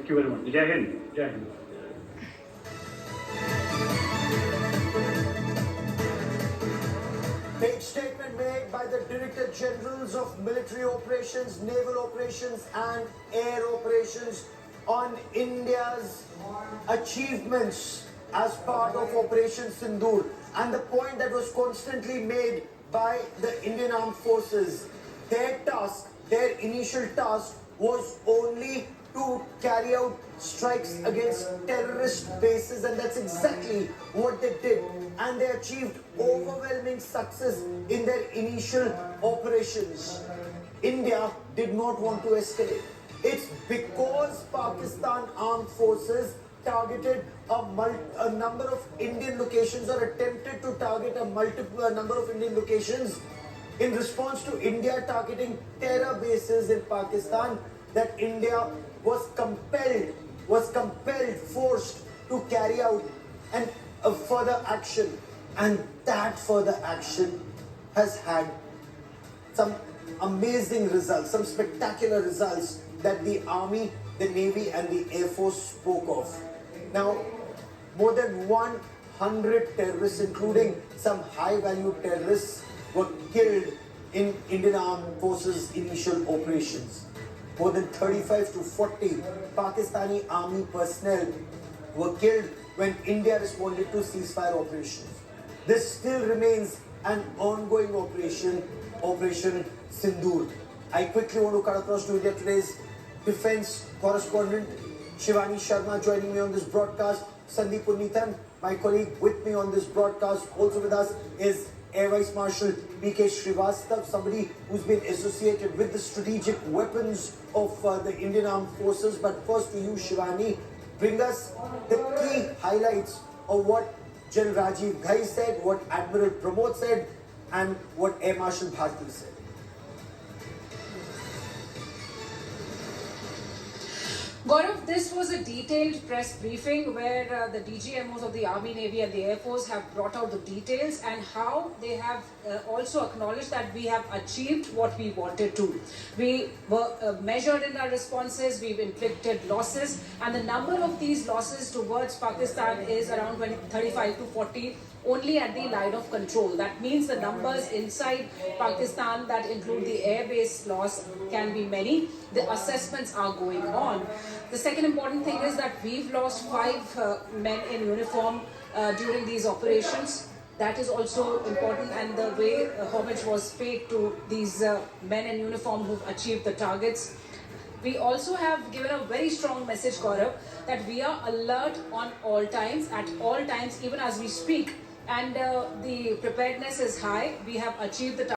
Thank you very much. Jai Hind. Jai Hind. Big statement made by the Director Generals of Military Operations, Naval Operations and Air Operations on India's achievements as part of Operation Sindoor. And the point that was constantly made by the Indian Armed Forces, their task, their initial task was only to carry out strikes against terrorist bases, and that's exactly what they did. And they achieved overwhelming success in their initial operations. India did not want to escalate. It's because Pakistan Armed Forces targeted a number of Indian locations or attempted to target a number of Indian locations in response to India targeting terror bases in Pakistan, that India was forced to carry out a further action. And that further action has had some amazing results, some spectacular results that the Army, the Navy and the Air Force spoke of. Now, more than 100 terrorists, including some high-value terrorists, were killed in Indian Armed Forces initial operations. More than 35 to 40 Pakistani Army personnel were killed when India responded to ceasefire operations. This still remains an ongoing operation, Operation Sindoor. I quickly want to cut across to India Today's defense correspondent, Shivani Sharma, joining me on this broadcast. Sandeep Punnithan, my colleague with me on this broadcast. Also with us is Air Vice Marshal P.K. Srivastav, somebody who's been associated with the strategic weapons of the Indian Armed Forces. But first to you, Shivani, bring us the key highlights of what General Rajiv Ghai said, what Admiral Pramod said, and what Air Marshal Bharti said. Gaurav, this was a detailed press briefing where the DGMOs of the Army, Navy and the Air Force have brought out the details and how they have also acknowledged that we have achieved what we wanted to. We were measured in our responses, we've inflicted losses, and the number of these losses towards Pakistan is around 35 to 40 only at the line of control. That means the numbers inside Pakistan that include the airbase loss can be many. The assessments are going on. The second important thing is that we've lost 5 men in uniform during these operations. That is also important, and the way homage was paid to these men in uniform who've achieved the targets. We also have given a very strong message, Gaurav, that we are alert on all times, at all times, even as we speak. And the preparedness is high. We have achieved the